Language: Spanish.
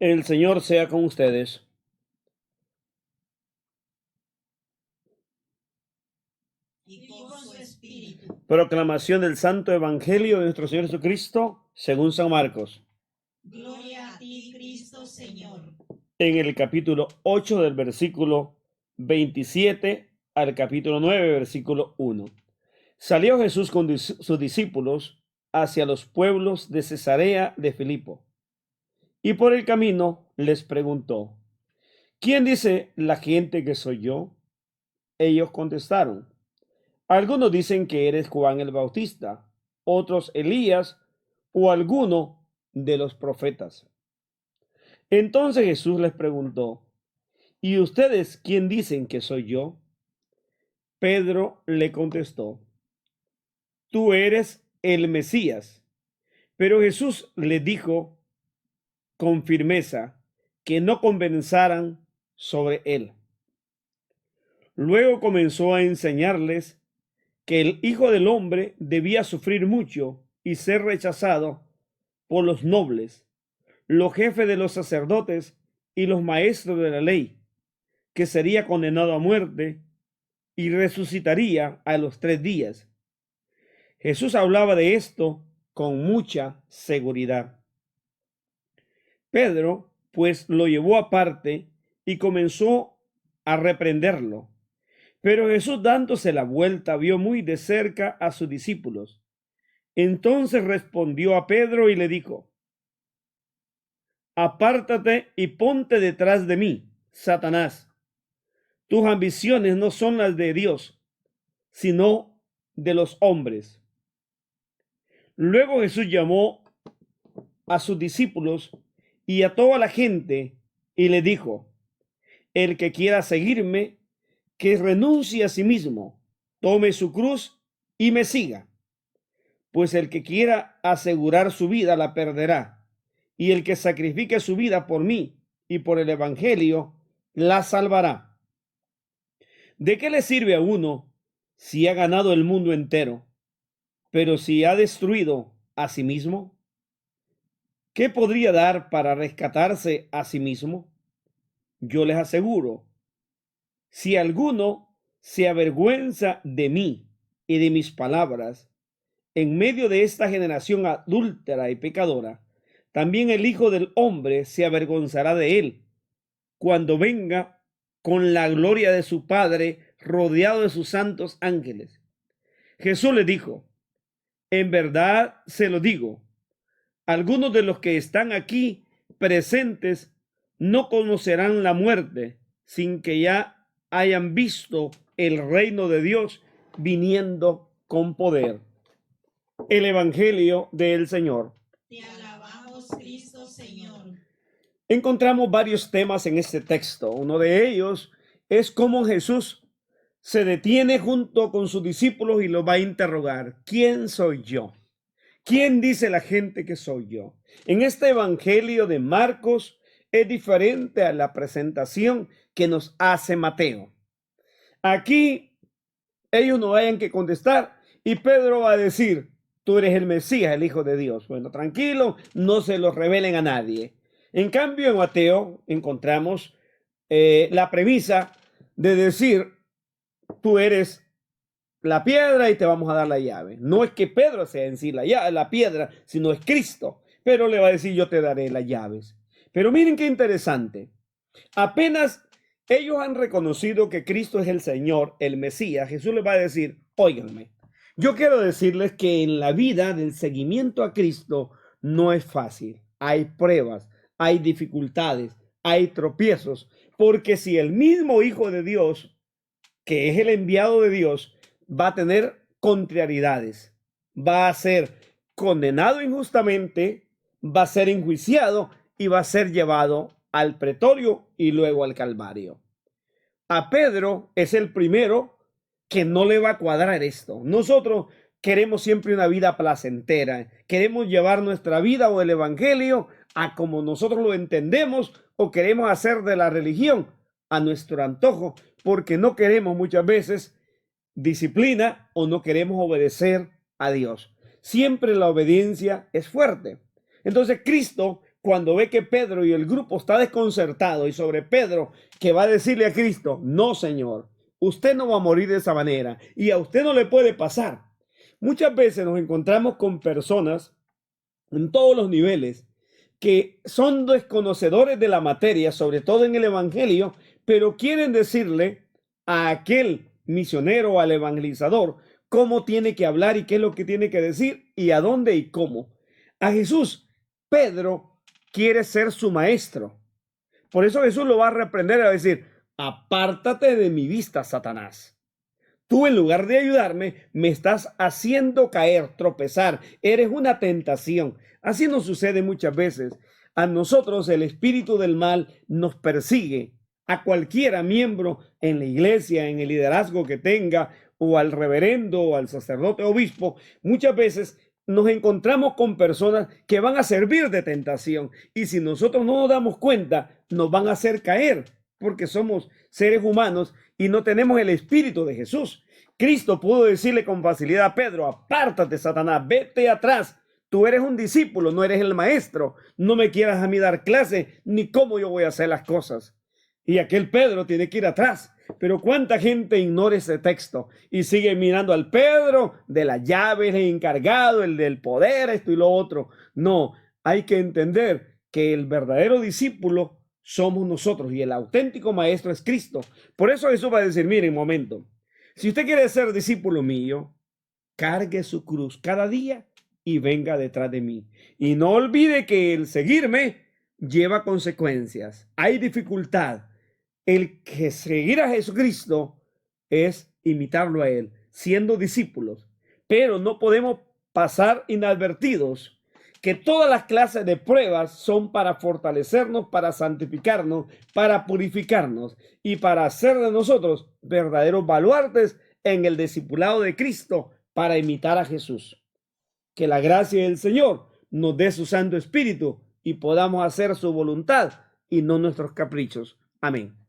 El Señor sea con ustedes. Y con su espíritu. Proclamación del Santo Evangelio de nuestro Señor Jesucristo, según San Marcos. Gloria a ti, Cristo Señor. En el capítulo 8 del versículo 27 al capítulo 9, versículo 1. Salió Jesús con sus discípulos hacia los pueblos de Cesarea de Filipo. Y por el camino les preguntó: ¿quién dice la gente que soy yo? Ellos contestaron: algunos dicen que eres Juan el Bautista, otros Elías o alguno de los profetas. Entonces Jesús les preguntó: ¿y ustedes quién dicen que soy yo? Pedro le contestó: tú eres el Mesías. Pero Jesús les dijo con firmeza que no conversaran sobre él. Luego comenzó a enseñarles que el Hijo del Hombre debía sufrir mucho y ser rechazado por los nobles, los jefes de los sacerdotes y los maestros de la ley, que sería condenado a muerte y resucitaría a los 3 días. Jesús hablaba de esto con mucha seguridad. Pedro, pues, lo llevó aparte y comenzó a reprenderlo. Pero Jesús, dándose la vuelta, vio muy de cerca a sus discípulos. Entonces respondió a Pedro y le dijo: apártate y ponte detrás de mí, Satanás. Tus ambiciones no son las de Dios, sino de los hombres. Luego Jesús llamó a sus discípulos y a toda la gente y le dijo: el que quiera seguirme, que renuncie a sí mismo, tome su cruz y me siga. Pues el que quiera asegurar su vida la perderá, y el que sacrifique su vida por mí y por el evangelio la salvará. ¿De qué le sirve a uno si ha ganado el mundo entero, pero si ha destruido a sí mismo? ¿Qué podría dar para rescatarse a sí mismo? Yo les aseguro, si alguno se avergüenza de mí y de mis palabras en medio de esta generación adúltera y pecadora, también el Hijo del Hombre se avergonzará de él cuando venga con la gloria de su Padre, rodeado de sus santos ángeles. Jesús le dijo: en verdad se lo digo, algunos de los que están aquí presentes no conocerán la muerte sin que ya hayan visto el reino de Dios viniendo con poder. El Evangelio del Señor. Te alabamos, Cristo Señor. Encontramos varios temas en este texto. Uno de ellos es cómo Jesús se detiene junto con sus discípulos y los va a interrogar: ¿quién soy yo? ¿Quién dice la gente que soy yo? En este Evangelio de Marcos es diferente a la presentación que nos hace Mateo. Aquí ellos no hayan que contestar y Pedro va a decir: tú eres el Mesías, el Hijo de Dios. Bueno, tranquilo, no se lo revelen a nadie. En cambio, en Mateo encontramos la premisa de decir: tú eres la piedra y te vamos a dar la llave. No es que Pedro sea en sí la piedra, sino es Cristo. Pero le va a decir: yo te daré las llaves. Pero miren qué interesante. Apenas ellos han reconocido que Cristo es el Señor, el Mesías, Jesús les va a decir: óiganme, yo quiero decirles que en la vida del seguimiento a Cristo no es fácil. Hay pruebas, hay dificultades, hay tropiezos, porque si el mismo Hijo de Dios, que es el enviado de Dios, va a tener contrariedades, va a ser condenado injustamente, va a ser enjuiciado y va a ser llevado al pretorio y luego al Calvario. A Pedro es el primero que no le va a cuadrar esto. Nosotros queremos siempre una vida placentera, queremos llevar nuestra vida o el evangelio a como nosotros lo entendemos, o queremos hacer de la religión a nuestro antojo, porque no queremos muchas veces disciplina o no queremos obedecer a Dios. Siempre la obediencia es fuerte. Entonces Cristo cuando ve que Pedro y el grupo está desconcertado y sobre Pedro que va a decirle a Cristo, no, Señor, usted no va a morir de esa manera y a usted no le puede pasar. Muchas veces nos encontramos con personas en todos los niveles que son desconocedores de la materia, sobre todo en el evangelio, pero quieren decirle a aquel misionero o al evangelizador cómo tiene que hablar y qué es lo que tiene que decir y a dónde y cómo. A Jesús, Pedro quiere ser su maestro. Por eso Jesús lo va a reprender y va a decir, apártate de mi vista, Satanás. Tú, en lugar de ayudarme, me estás haciendo caer, tropezar. Eres una tentación. Así nos sucede muchas veces. A nosotros el espíritu del mal nos persigue. A cualquiera miembro en la iglesia, en el liderazgo que tenga, o al reverendo, o al sacerdote, obispo, muchas veces nos encontramos con personas que van a servir de tentación. Y si nosotros no nos damos cuenta, nos van a hacer caer, porque somos seres humanos y no tenemos el espíritu de Jesús. Cristo pudo decirle con facilidad a Pedro, apártate, Satanás, vete atrás. Tú eres un discípulo, no eres el maestro. No me quieras a mí dar clase, ni cómo yo voy a hacer las cosas. Y aquel Pedro tiene que ir atrás. Pero cuánta gente ignora ese texto y sigue mirando al Pedro de las llaves, el encargado, el del poder, esto y lo otro. No, hay que entender que el verdadero discípulo somos nosotros y el auténtico maestro es Cristo. Por eso Jesús va a decir, mire, un momento, si usted quiere ser discípulo mío, cargue su cruz cada día y venga detrás de mí. Y no olvide que el seguirme lleva consecuencias. Hay dificultad. El que seguir a Jesucristo es imitarlo a Él, siendo discípulos. Pero no podemos pasar inadvertidos que todas las clases de pruebas son para fortalecernos, para santificarnos, para purificarnos y para hacer de nosotros verdaderos baluartes en el discipulado de Cristo para imitar a Jesús. Que la gracia del Señor nos dé su Santo Espíritu y podamos hacer su voluntad y no nuestros caprichos. Amén.